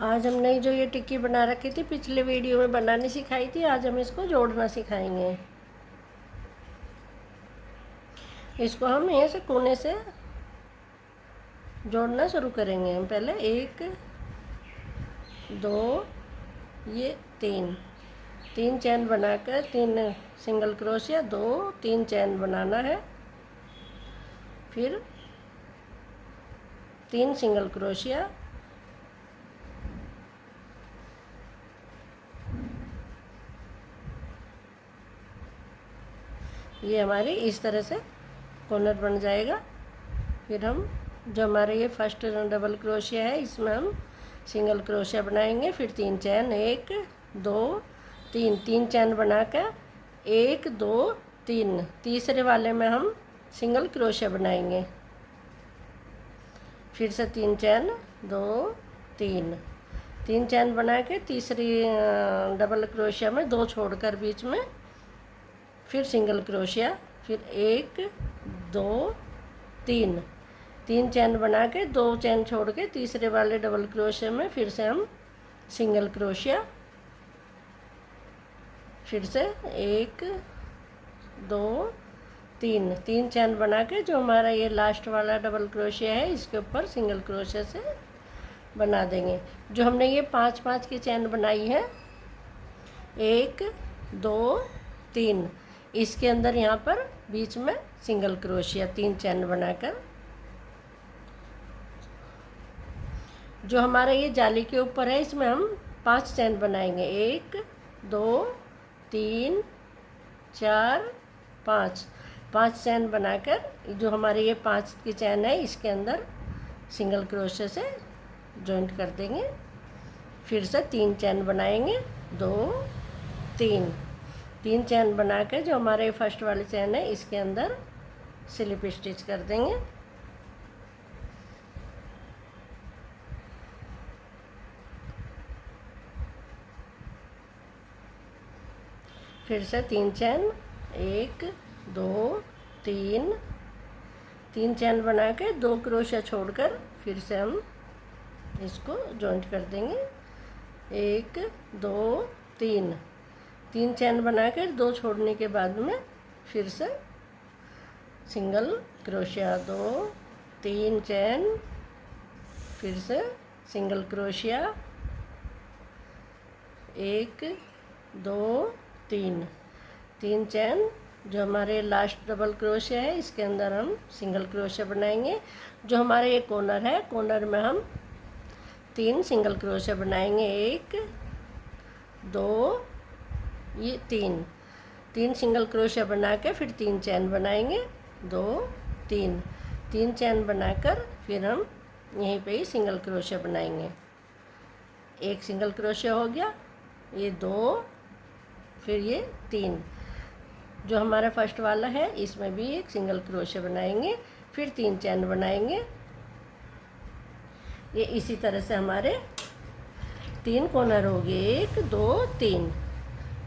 आज हमने जो ये टिक्की बना रखी थी पिछले वीडियो में बनानी सिखाई थी, आज हम इसको जोड़ना सिखाएंगे। इसको हम यहाँ से कोने से जोड़ना शुरू करेंगे। हम पहले 1 2 ये 3 चैन बनाकर 3 सिंगल क्रोशिया, 2 3 चैन बनाना है, फिर 3 सिंगल क्रोशिया, ये हमारी इस तरह से कॉर्नर बन जाएगा। फिर हम जो हमारे ये फर्स्ट डबल क्रोशिया है इसमें हम सिंगल क्रोशिया बनाएंगे, फिर 3 चैन, 1 2 3 चैन बनाकर 1 2 3 तीसरे वाले में हम सिंगल क्रोशिया बनाएंगे, फिर से 3 चैन 2 3 चैन बना के तीसरी डबल क्रोशिया में 2 छोड़कर बीच में फिर सिंगल क्रोशिया, फिर 1 2 3 चैन बना के 2 चैन छोड़ के तीसरे वाले डबल क्रोशिया में फिर से हम सिंगल क्रोशिया, फिर से 1 2 3 चैन बना के जो हमारा ये लास्ट वाला डबल क्रोशिया है इसके ऊपर सिंगल क्रोशिया से बना देंगे। जो हमने ये 5 की चैन बनाई है 1 2 3, इसके अंदर यहाँ पर बीच में सिंगल क्रोशिया 3 चैन बनाकर जो हमारा ये जाली के ऊपर है इसमें हम 5 चैन बनाएंगे, 1 2 3 4 5 चैन बनाकर जो हमारे ये 5 की चैन है इसके अंदर सिंगल क्रोशिया से जॉइंट कर देंगे, फिर से 3 चैन बनाएंगे, 2 3 चैन बना के जो हमारे फर्स्ट वाली चैन है इसके अंदर स्लिप स्टिच कर देंगे। फिर से 3 चैन, 1 2 3 चैन बना के 2 क्रोशिया छोड़कर फिर से हम इसको जॉइंट कर देंगे, 1 2 3 चैन बनाकर 2 छोड़ने के बाद में फिर से सिंगल क्रोशिया, 2 3 चैन, फिर से सिंगल क्रोशिया, 1 2 3 चैन जो हमारे लास्ट डबल क्रोशिया है इसके अंदर हम सिंगल क्रोशिया बनाएंगे। जो हमारे ये कॉर्नर है कॉर्नर में हम 3 सिंगल क्रोशिया बनाएंगे, 1 2 ये 3 सिंगल क्रोशिया बना के फिर 3 चैन बनाएंगे, 2 3 चैन बनाकर फिर हम यहीं पे ही सिंगल क्रोशिया बनाएंगे। एक सिंगल क्रोशिया हो गया, ये 2 फिर ये 3 जो हमारा फर्स्ट वाला है इसमें भी एक सिंगल क्रोशिया बनाएंगे, फिर 3 चैन बनाएंगे। ये इसी तरह से हमारे 3 कॉर्नर हो गए, 1 2 3।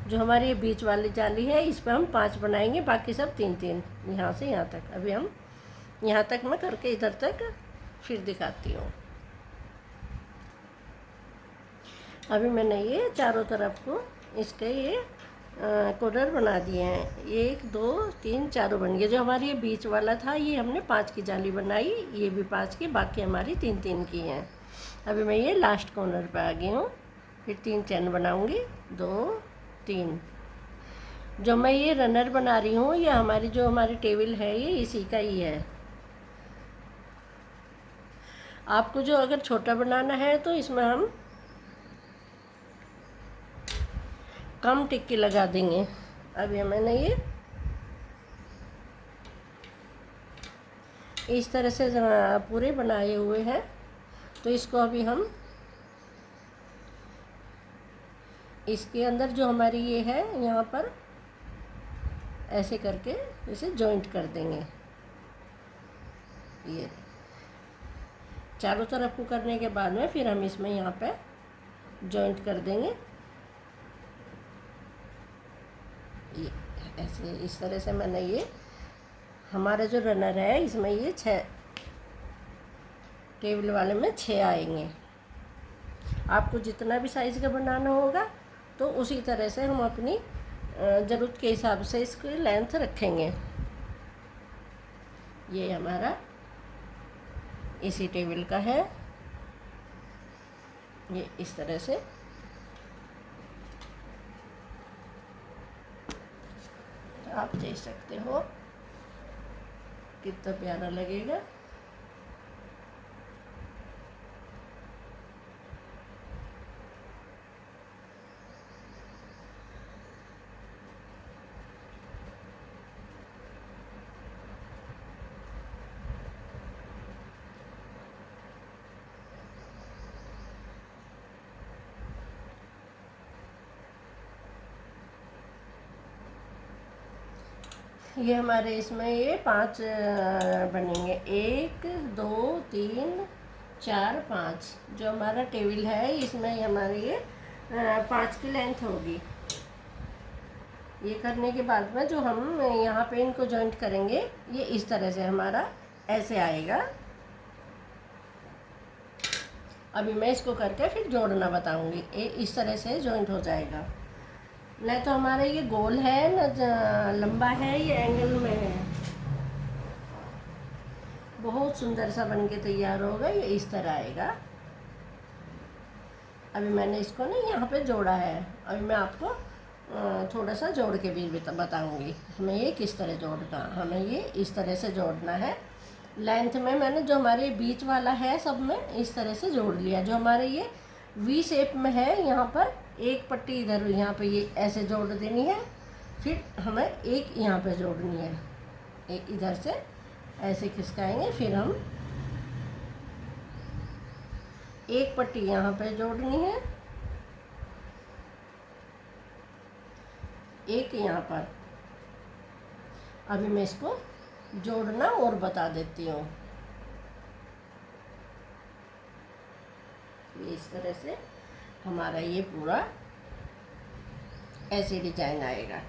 जो हमारी ये बीच वाली जाली है इस पर हम 5 बनाएंगे, बाकी सब 3 यहाँ से यहाँ तक। अभी हम यहाँ तक मैं करके इधर तक फिर दिखाती हूँ। अभी मैंने ये चारों तरफ को इसके ये कॉर्नर बना दिए हैं, 1 2 3 चारों बन गए। जो हमारी ये बीच वाला था ये हमने 5 की जाली बनाई, ये भी 5 की, बाकी हमारी 3 की हैं। अभी मैं ये लास्ट कॉर्नर पे आ गई हूँ, फिर 3 चैन बनाऊँगी, 2 3। जो मैं ये रनर बना रही हूँ ये हमारी जो हमारी टेबल है ये इसी का ही है। आपको जो अगर छोटा बनाना है तो इसमें हम कम टिक्की लगा देंगे। अभी मैंने ये इस तरह से पूरे बनाए हुए हैं, तो इसको अभी हम इसके अंदर जो हमारी ये है यहाँ पर ऐसे करके इसे जॉइंट कर देंगे। ये चारों तरफ को करने के बाद में फिर हम इसमें यहाँ पे जॉइंट कर देंगे। ये ऐसे इस तरह से मैंने ये हमारा जो रनर है इसमें ये 6 टेबल वाले में 6 आएंगे। आपको जितना भी साइज़ का बनाना होगा तो उसी तरह से हम अपनी ज़रूरत के हिसाब से इसकी लेंथ रखेंगे। ये हमारा इसी टेबल का है, ये इस तरह से आप देख सकते हो कितना प्यारा लगेगा। ये हमारे इसमें ये 5 बनेंगे, 1 2 3 4 5। जो हमारा टेबल है इसमें हमारे ये 5 की लेंथ होगी। ये करने के बाद में जो हम यहाँ पे इनको जॉइंट करेंगे ये इस तरह से हमारा ऐसे आएगा। अभी मैं इसको करके फिर जोड़ना बताऊंगी। ये इस तरह से जॉइंट हो जाएगा। नहीं तो हमारा ये गोल है न लंबा है, ये एंगल में है। बहुत सुंदर सा बनके तैयार होगा। ये इस तरह आएगा। अभी मैंने इसको ना यहाँ पे जोड़ा है। अभी मैं आपको थोड़ा सा जोड़ के भी बताऊंगी हमें ये किस तरह जोड़ना। हमें ये इस तरह से जोड़ना है। लेंथ में मैंने जो हमारे बीच वाला है सब में इस तरह से जोड़ लिया। जो हमारे ये वी शेप में है यहाँ पर एक पट्टी इधर यहाँ पे ये ऐसे जोड़ देनी है। फिर हमें एक यहाँ पे जोड़नी है, एक इधर से ऐसे खिसकाएंगे। फिर हम एक पट्टी यहाँ पे जोड़नी है, एक यहाँ पर। अभी मैं इसको जोड़ना और बता देती हूँ। इस तरह से हमारा ये पूरा ऐसे डिजाइन आएगा।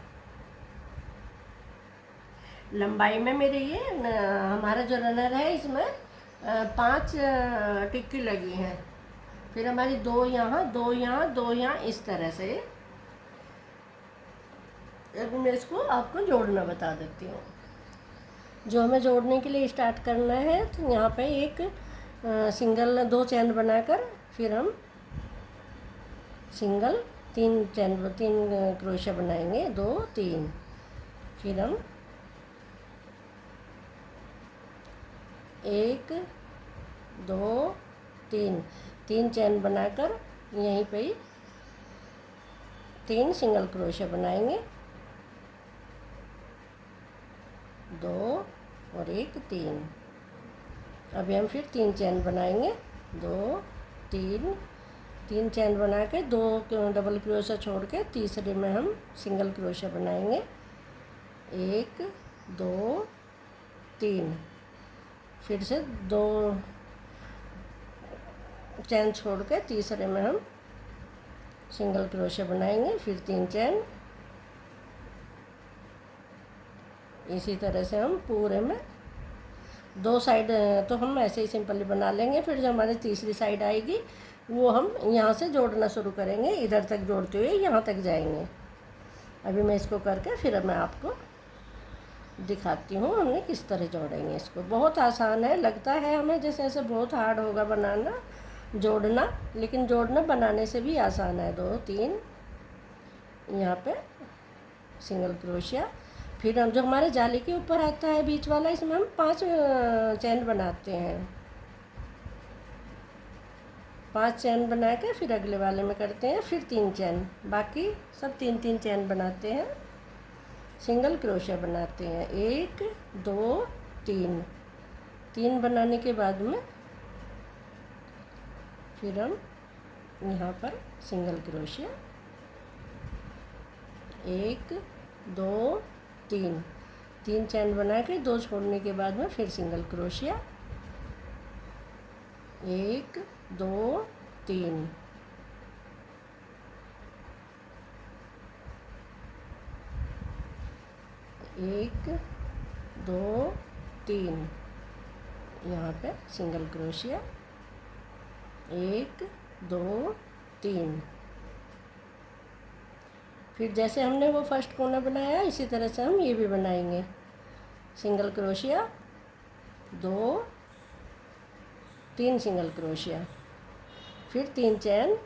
लंबाई में मेरे ये हमारा जो रनर है इसमें 5 टिक्की लगी हैं। फिर हमारी 2 यहाँ 2 यहाँ 2 यहाँ इस तरह से। अब मैं इसको आपको जोड़ना बता देती हूँ। जो हमें जोड़ने के लिए स्टार्ट करना है तो यहाँ पे एक सिंगल 2 चैन बनाकर फिर हम सिंगल 3 क्रोशा बनाएंगे, 2 3। फिर हम 1 2 3 चैन बनाकर यहीं पे ही 3 सिंगल क्रोशा बनाएंगे, 2 और 1 3। अभी हम फिर 3 चैन बनाएंगे, 2 3 चैन बना के 2 डबल क्रोशा छोड़ के तीसरे में हम सिंगल क्रोशा बनाएंगे, 1 2 3। फिर से 2 चैन छोड़ के तीसरे में हम सिंगल क्रोशा बनाएंगे, फिर 3 चैन। इसी तरह से हम पूरे में 2 साइड तो हम ऐसे ही सिंपली बना लेंगे। फिर जो हमारी तीसरी साइड आएगी वो हम यहाँ से जोड़ना शुरू करेंगे, इधर तक जोड़ते हुए यहाँ तक जाएंगे। अभी मैं इसको करके फिर मैं आपको दिखाती हूँ हमने किस तरह जोड़ेंगे इसको। बहुत आसान है, लगता है हमें जैसे ऐसे बहुत हार्ड होगा बनाना जोड़ना, लेकिन जोड़ना बनाने से भी आसान है। 2 3 यहाँ पे सिंगल क्रोशिया। फिर हम जो हमारे जाली के ऊपर आता है बीच वाला, इसमें हम 5 चैन बनाते हैं। 5 चैन बना के फिर अगले वाले में करते हैं, फिर 3 चैन। बाकी सब 3 चैन बनाते हैं, सिंगल क्रोशिया बनाते हैं। 1 2 3 बनाने के बाद में फिर हम यहाँ पर सिंगल क्रोशिया 1 2 3 चैन बना के 2 छोड़ने के बाद में फिर सिंगल क्रोशिया 1 2 3। 1 2 3 यहाँ पे सिंगल क्रोशिया 1 2 3। फिर जैसे हमने वो फर्स्ट कोना बनाया इसी तरह से हम ये भी बनाएंगे। सिंगल क्रोशिया 2, 3 सिंगल क्रोशिया, फिर 3 चैन,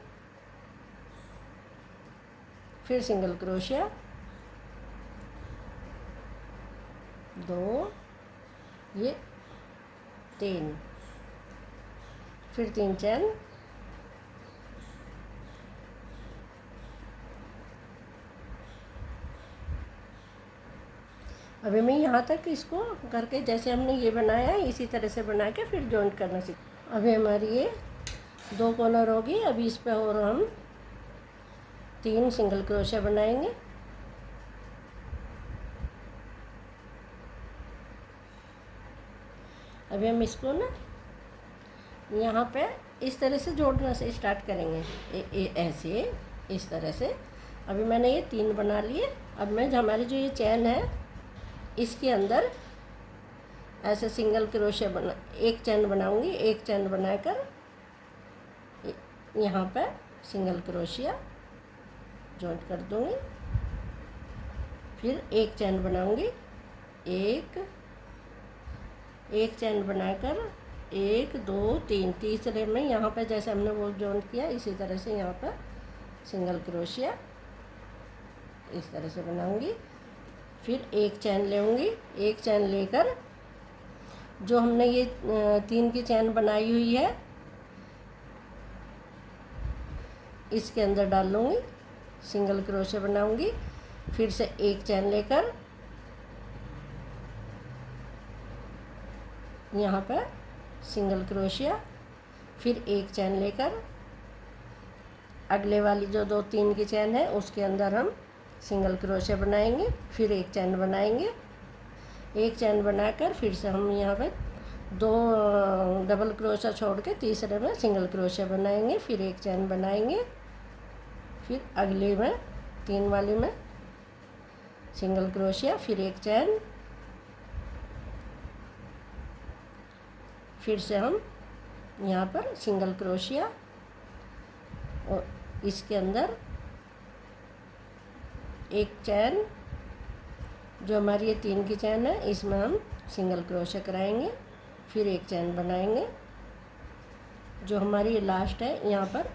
फिर सिंगल क्रोशिया 2, ये 3, फिर 3 चैन, अभी मैं यहाँ तक इसको करके जैसे हमने ये बनाया इसी तरह से बना के फिर जॉइंट करना सीख। अभी हमारी ये 2 कॉर्नर होगी। अभी इस पे और हम 3 सिंगल क्रोशिया बनाएंगे। अभी हम इसको ना यहाँ पे इस तरह से जोड़ना से स्टार्ट करेंगे, ऐसे इस तरह से। अभी मैंने ये 3 बना लिए। अब मैं हमारी जो ये चैन है इसके अंदर ऐसे सिंगल क्रोशिया बना, एक चैन बनाऊंगी। एक चैन बनाकर यहाँ पे सिंगल क्रोशिया जॉइंट कर दूंगी। फिर एक चैन बनाऊंगी, एक चैन बनाकर 1 2 3, तीसरे में यहाँ पे जैसे हमने वो जॉइंट किया इसी तरह से यहाँ पर सिंगल क्रोशिया इस तरह से बनाऊंगी। फिर एक चैन लेंगी, एक चैन लेकर जो हमने ये 3 की चैन बनाई हुई है इसके अंदर डाल लूँगी, सिंगल क्रोशिया बनाऊंगी। फिर से एक चैन लेकर यहाँ पर सिंगल क्रोशिया, फिर एक चैन लेकर अगले वाली जो 2 3 की चैन है उसके अंदर हम सिंगल क्रोशिया बनाएंगे। फिर एक चैन बनाएंगे, एक चैन बनाकर फिर से हम यहाँ पर 2 डबल क्रोशिया छोड़ के तीसरे में सिंगल क्रोशिया बनाएंगे। फिर एक चैन बनाएंगे, फिर अगले में 3 वाली में सिंगल क्रोशिया, फिर एक चैन, फिर से हम यहाँ पर सिंगल क्रोशिया और इसके अंदर एक चैन, जो हमारी ये 3 की चैन है इसमें हम सिंगल क्रोशिया कराएंगे। फिर एक चैन बनाएंगे, जो हमारी लास्ट है यहाँ पर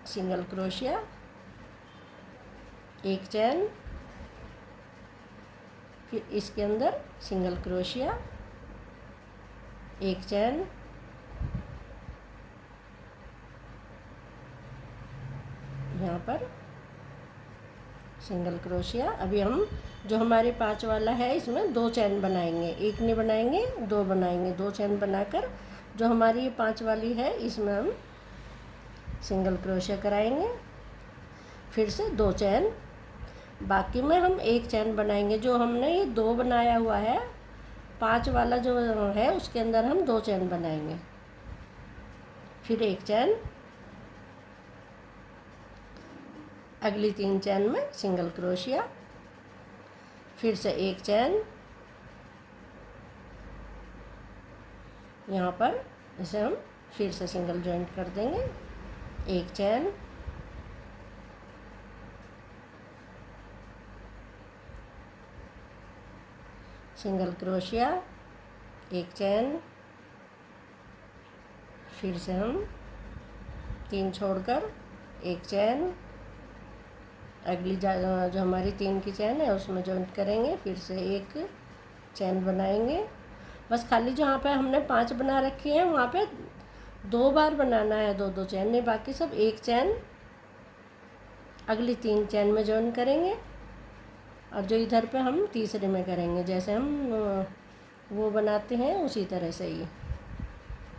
सिंगल क्रोशिया, एक चैन, फिर इसके अंदर सिंगल क्रोशिया, एक चैन, यहाँ पर सिंगल क्रोशिया। अभी हम जो हमारे 5 वाला है इसमें 2 चैन बनाएंगे, एक नहीं बनाएंगे 2 बनाएंगे। 2 चैन बनाकर जो हमारी 5 वाली है इसमें हम सिंगल क्रोशिया कराएंगे। फिर से 2 चैन, बाकी में हम एक चैन बनाएंगे। जो हमने ये 2 बनाया हुआ है 5 वाला जो है उसके अंदर हम 2 चैन बनाएंगे। फिर एक चैन, अगली 3 चैन में सिंगल क्रोशिया, फिर से एक चैन, यहाँ पर इसे हम फिर से सिंगल जॉइंट कर देंगे, एक चैन, सिंगल क्रोशिया, एक चैन, फिर से हम 3 छोड़कर एक चैन, अगली जो हमारी 3 की चैन है उसमें जॉइंट करेंगे। फिर से एक चैन बनाएंगे। बस खाली जहाँ पे हमने 5 बना रखी है वहाँ पे 2 बार बनाना है, 2 चैन नहीं, बाकी सब एक चैन अगली 3 चैन में जॉइन करेंगे। और जो इधर पे हम तीसरे में करेंगे, जैसे हम वो बनाते हैं उसी तरह से ही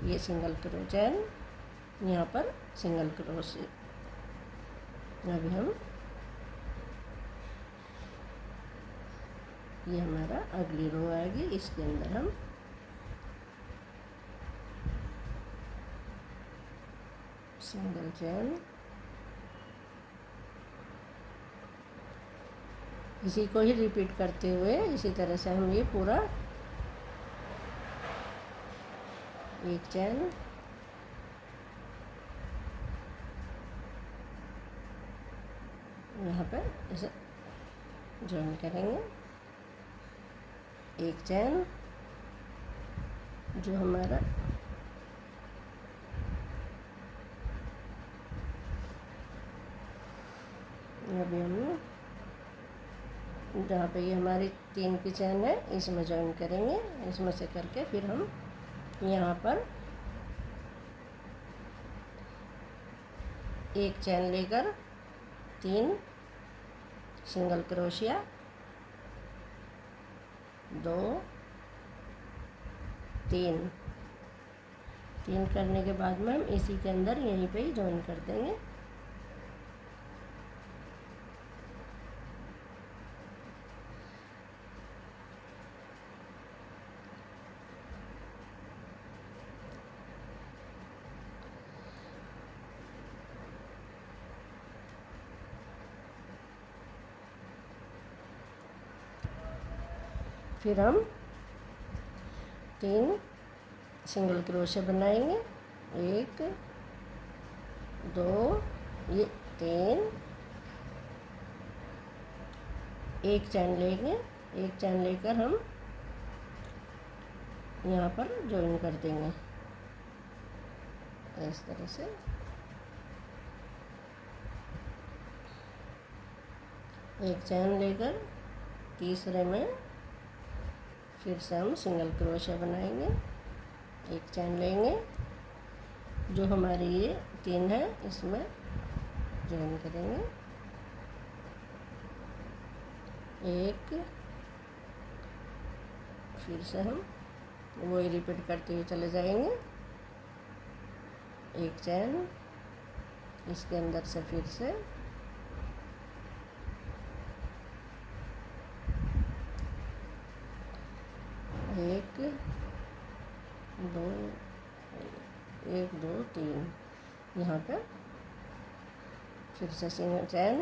ये सिंगल क्रो चैन, यहाँ पर सिंगल क्रोशिया। अभी हम ये हमारा अगली रो आएगी, इसके अंदर हम सिंगल चैन, इसी को ही रिपीट करते हुए इसी तरह से हम ये पूरा एक चैन, यहाँ पर इसे जॉइन करेंगे। एक चैन जो हमारा अभी हम जहाँ पे ये हमारी 3 की चैन है इसमें जॉइन करेंगे। इसमें से करके फिर हम यहाँ पर एक चैन लेकर 3 सिंगल क्रोशिया, 2 3 करने के बाद में हम इसी के अंदर यहीं पे ही जॉइन कर देंगे। फिर हम 3 सिंगल क्रोशे बनाएंगे। 1 2 ये 3, एक चैन लेंगे। एक चैन लेकर हम यहाँ पर जॉइन कर देंगे इस तरह से। एक चैन लेकर तीसरे में फिर से हम सिंगल क्रोशे बनाएंगे। एक चैन लेंगे, जो हमारी ये 3 है इसमें जॉइन करेंगे। एक, फिर से हम वही रिपीट करते हुए चले जाएंगे। एक चैन, इसके अंदर से फिर से एक 2 1 2 3, यहाँ पर फिर से सिंगल चैन,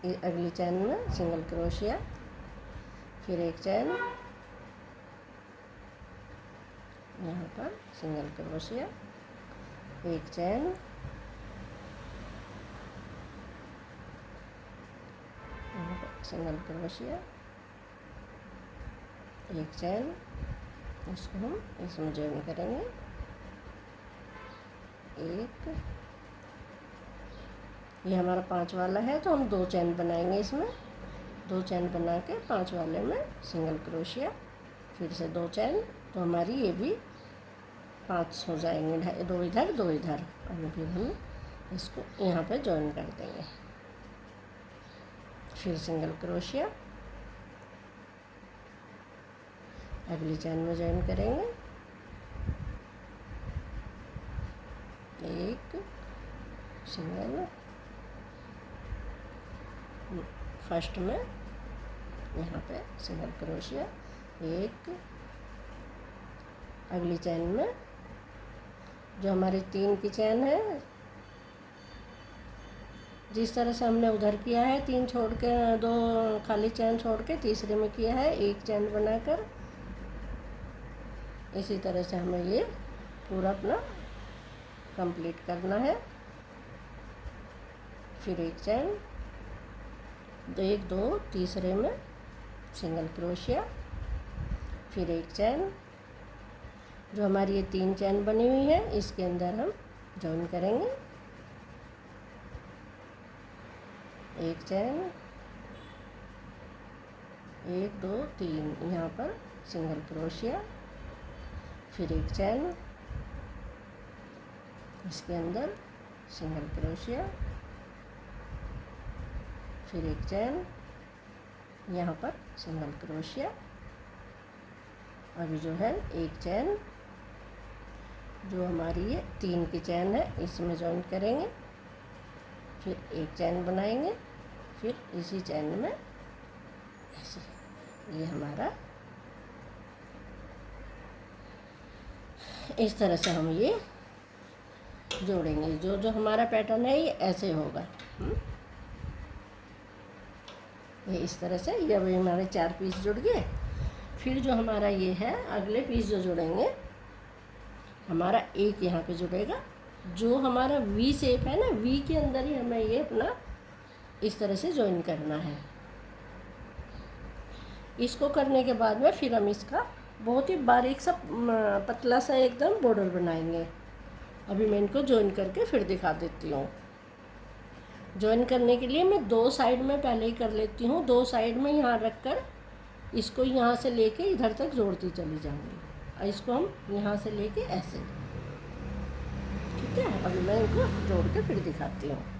अगली चैन में सिंगल क्रोशिया, फिर एक चैन, यहाँ पर सिंगल क्रोशिया, एक चैन, यहाँ पर सिंगल क्रोशिया, एक चैन, इसको हम इसमें जॉइन करेंगे। एक, ये हमारा 5 वाला है तो हम 2 चैन बनाएंगे इसमें। 2 चैन बना के 5 वाले में सिंगल क्रोशिया, फिर से 2 चैन, तो हमारी ये भी 5 हो जाएंगे। 2 इधर 2 इधर, और फिर हम इसको यहाँ पे जॉइन कर देंगे। फिर सिंगल क्रोशिया, अगली चैन में जॉइन करेंगे। एक सिंगल, फर्स्ट में यहाँ पे सिंगल क्रोशिया, एक, अगली चैन में जो हमारी 3 की चैन है, जिस तरह से हमने उधर किया है 3 छोड़ के 2 खाली चैन छोड़ के तीसरे में किया है एक चैन बनाकर, इसी तरह से हमें ये पूरा अपना कंप्लीट करना है। फिर एक चैन, 1 2 तीसरे में सिंगल क्रोशिया, फिर एक चैन, जो हमारी ये 3 चैन बनी हुई है इसके अंदर हम जॉइन करेंगे। एक चैन, 1 2 3, यहाँ पर सिंगल क्रोशिया, फिर एक चैन, इसके अंदर सिंगल क्रोशिया, फिर एक चैन, यहाँ पर सिंगल क्रोशिया, अभी जो है एक चैन, जो हमारी ये 3 की चैन है इसमें जॉइन करेंगे। फिर एक चैन बनाएंगे, फिर इसी चैन में ऐसे ये हमारा इस तरह से हम ये जोड़ेंगे। जो जो हमारा पैटर्न है ये ऐसे होगा। ये इस तरह से, ये अभी हमारे 4 पीस जुड़ गए। फिर जो हमारा ये है अगले पीस जो जुड़ेंगे, हमारा एक यहाँ पे जुड़ेगा जो हमारा वी शेप है ना, वी के अंदर ही हमें ये अपना इस तरह से ज्वाइन करना है। इसको करने के बाद में फिर हम इसका बहुत ही बारीक सा पतला सा एकदम बॉर्डर बनाएंगे। अभी मैं इनको ज्वाइन करके फिर दिखा देती हूँ। ज्वाइन करने के लिए मैं 2 साइड में पहले ही कर लेती हूँ। 2 साइड में यहाँ रख कर इसको यहाँ से लेके इधर तक जोड़ती चली जाऊँगी। और इसको हम यहाँ से लेके ऐसे, ठीक है। अभी मैं इनको जोड़ के फिर दिखाती हूँ।